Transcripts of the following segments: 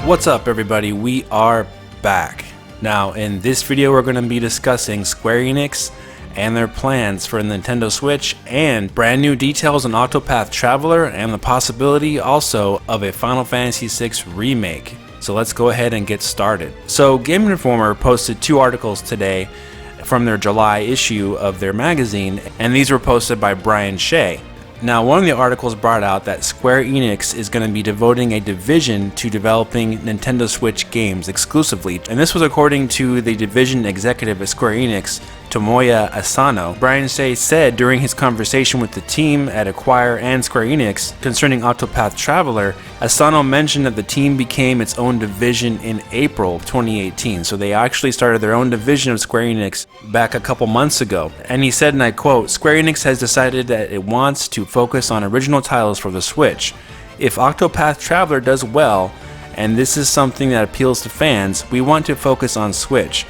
What's up everybody, we are back. Now in this video we're going to be discussing Square Enix and their plans for the Nintendo Switch and brand new details on Octopath Traveler and the possibility also of a Final Fantasy VI remake. So let's go ahead and get started. So Game Informer posted two articles today from their July issue of their magazine, and these were posted by Brian Shea. Now, one of the articles brought out that Square Enix is going to be devoting a division to developing Nintendo Switch games exclusively, and this was according to the division executive at Square Enix, Tomoya Asano. Brian Shea said during his conversation with the team at Acquire and Square Enix concerning Octopath Traveler, Asano mentioned that the team became its own division in April of 2018, so they actually started their own division of Square Enix back a couple months ago. And he said, and I quote, "Square Enix has decided that it wants to focus on original titles for the Switch. If Octopath Traveler does well, and this is something that appeals to fans, we want to focus on Switch.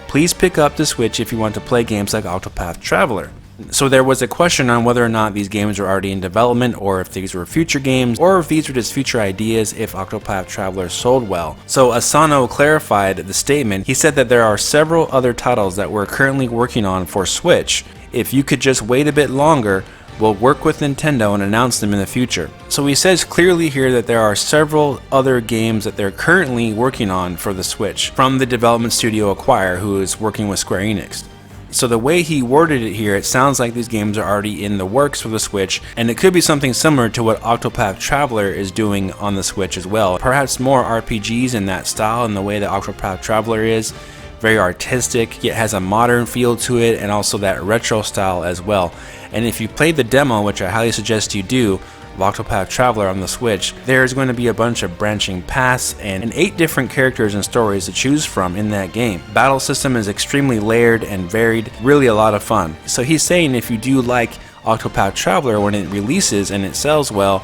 Please pick up the Switch if you want to play games like Octopath Traveler." So there was a question on whether or not these games are already in development, or if these were future games, or if these were just future ideas if Octopath Traveler sold well. So Asano clarified the statement. He said that there are several other titles that we're currently working on for Switch. If you could just wait a bit longer, we'll work with Nintendo and announce them in the future. So he says clearly here that there are several other games that they're currently working on for the Switch from the development studio Acquire, who is working with Square Enix. So the way he worded it here, it sounds like these games are already in the works for the Switch, and it could be something similar to what Octopath Traveler is doing on the Switch as well. Perhaps more RPGs in that style, in the way that Octopath Traveler is. Very artistic, yet has a modern feel to it, and also that retro style as well. And if you played the demo, which I highly suggest you do, of Octopath Traveler on the Switch, there's going to be a bunch of branching paths and 8 different characters and stories to choose from in that game. Battle system is extremely layered and varied, really a lot of fun. So he's saying if you do like Octopath Traveler when it releases and it sells well,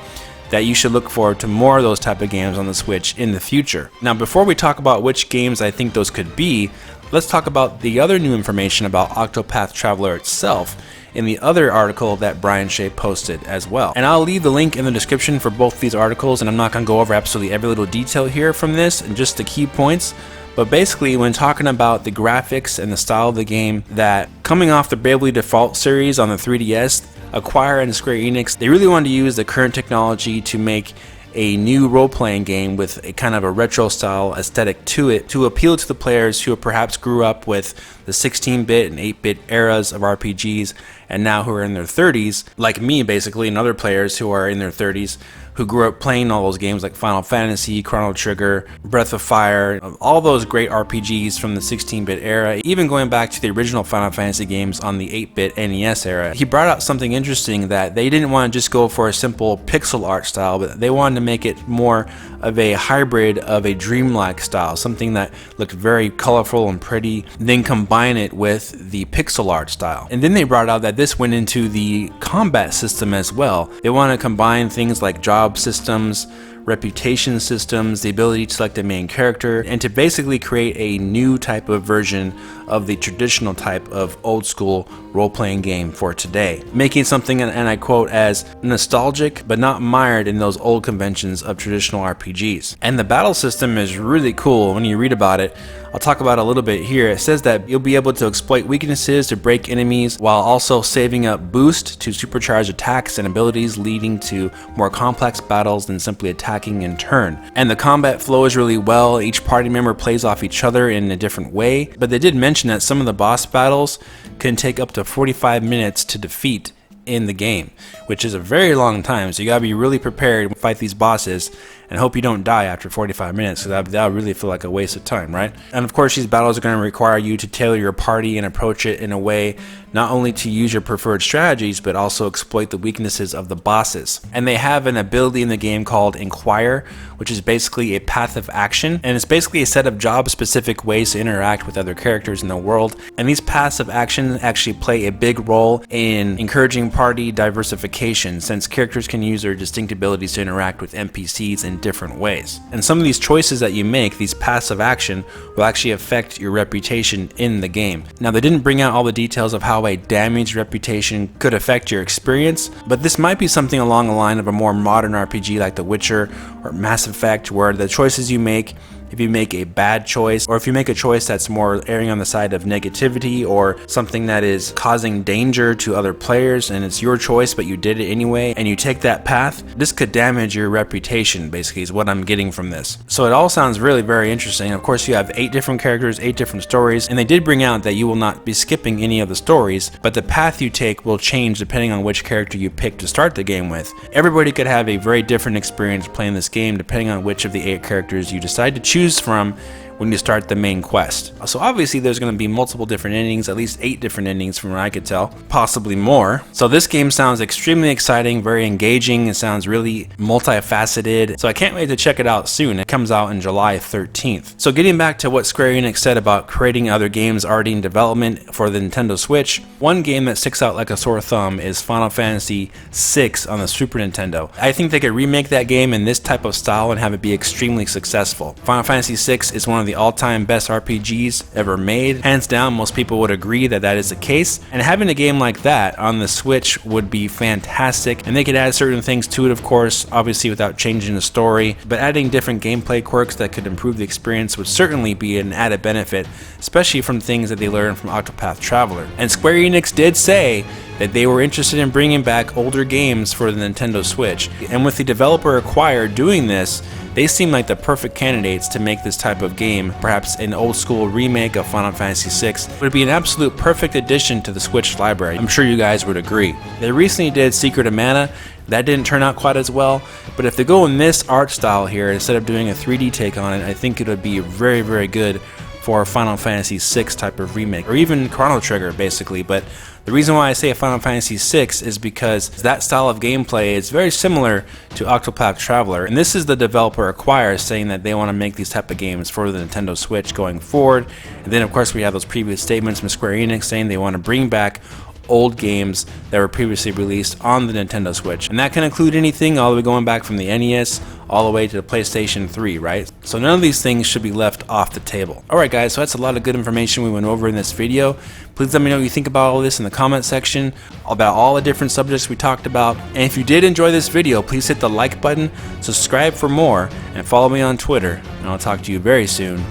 that you should look forward to more of those type of games on the Switch in the future. Now, before we talk about which games I think those could be, let's talk about the other new information about Octopath Traveler itself in the other article that Brian Shea posted as well. And I'll leave the link in the description for both these articles, and I'm not going to go over absolutely every little detail here from this and just the key points. But basically, when talking about the graphics and the style of the game, that coming off the Bravely Default series on the 3DS, Acquire and Square Enix, they really wanted to use the current technology to make a new role-playing game with a kind of a retro style aesthetic to it, to appeal to the players who perhaps grew up with the 16-bit and 8-bit eras of RPGs and now who are in their 30s, like me basically, and other players who are in their 30s who grew up playing all those games like Final Fantasy, Chrono Trigger, Breath of Fire, all those great RPGs from the 16-bit era, even going back to the original Final Fantasy games on the 8-bit NES era. He brought out something interesting, that they didn't want to just go for a simple pixel art style, but they wanted to make it more of a hybrid of a dreamlike style, something that looked very colorful and pretty, then combine it with the pixel art style. And then they brought out that this went into the combat system as well. They want to combine things like job systems, reputation systems, the ability to select a main character, and to basically create a new type of version of the traditional type of old school role-playing game for today, making something, and I quote, as nostalgic but not mired in those old conventions of traditional RPGs. And the battle system is really cool when you read about it. I'll talk about it a little bit here. It says that you'll be able to exploit weaknesses to break enemies while also saving up boost to supercharge attacks and abilities, leading to more complex battles than simply attacking in turn. And the combat flows really well. Each party member plays off each other in a different way, but they did mention that some of the boss battles can take up to 45 minutes to defeat in the game, which is a very long time, so you gotta be really prepared to fight these bosses and hope you don't die after 45 minutes, so that would really feel like a waste of time, right? And of course, these battles are going to require you to tailor your party and approach it in a way not only to use your preferred strategies, but also exploit the weaknesses of the bosses. And they have an ability in the game called Inquire, which is basically a path of action, and it's basically a set of job-specific ways to interact with other characters in the world. And these paths of action actually play a big role in encouraging party diversification, since characters can use their distinct abilities to interact with NPCs in different ways. And some of these choices that you make, these passive action, will actually affect your reputation in the game. Now, they didn't bring out all the details of how a damaged reputation could affect your experience, but this might be something along the line of a more modern RPG like The Witcher or Mass Effect, where the choices you make, if you make a bad choice, or if you make a choice that's more erring on the side of negativity or something that is causing danger to other players and it's your choice but you did it anyway and you take that path, this could damage your reputation, basically, is what I'm getting from this. So it all sounds really very interesting. Of course, you have 8 different characters, 8 different stories, and they did bring out that you will not be skipping any of the stories, but the path you take will change depending on which character you pick to start the game with. Everybody could have a very different experience playing this game depending on which of the 8 characters you decide to choose from when you start the main quest. So obviously there's going to be multiple different endings, at least 8 different endings from what I could tell, possibly more. So this game sounds extremely exciting, very engaging. It sounds really multifaceted. So I can't wait to check it out soon. It comes out on July 13th. So getting back to what Square Enix said about creating other games already in development for the Nintendo Switch, one game that sticks out like a sore thumb is Final Fantasy VI on the Super Nintendo. I think they could remake that game in this type of style and have it be extremely successful. Final Fantasy VI is one of the all-time best RPGs ever made. Hands down, most people would agree that that is the case. And having a game like that on the Switch would be fantastic. And they could add certain things to it, of course, obviously without changing the story. But adding different gameplay quirks that could improve the experience would certainly be an added benefit, especially from things that they learned from Octopath Traveler. And Square Enix did say that they were interested in bringing back older games for the Nintendo Switch. And with the developer acquired doing this, they seem like the perfect candidates to make this type of game. Perhaps an old school remake of Final Fantasy VI would be an absolute perfect addition to the Switch library. I'm sure you guys would agree. They recently did Secret of Mana. That didn't turn out quite as well, but if they go in this art style here, instead of doing a 3D take on it, I think it would be very, very good for a Final Fantasy VI type of remake, or even Chrono Trigger, basically. But the reason why I say Final Fantasy VI is because that style of gameplay is very similar to Octopath Traveler, and this is the developer acquired saying that they want to make these type of games for the Nintendo Switch going forward. And then of course we have those previous statements from Square Enix saying they want to bring back old games that were previously released on the Nintendo Switch. And that can include anything all the way going back from the NES all the way to the PlayStation 3, right? So none of these things should be left off the table. Alright guys, so that's a lot of good information we went over in this video. Please let me know what you think about all this in the comment section, about all the different subjects we talked about. And if you did enjoy this video, please hit the like button, subscribe for more, and follow me on Twitter. And I'll talk to you very soon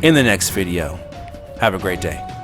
in the next video. Have a great day.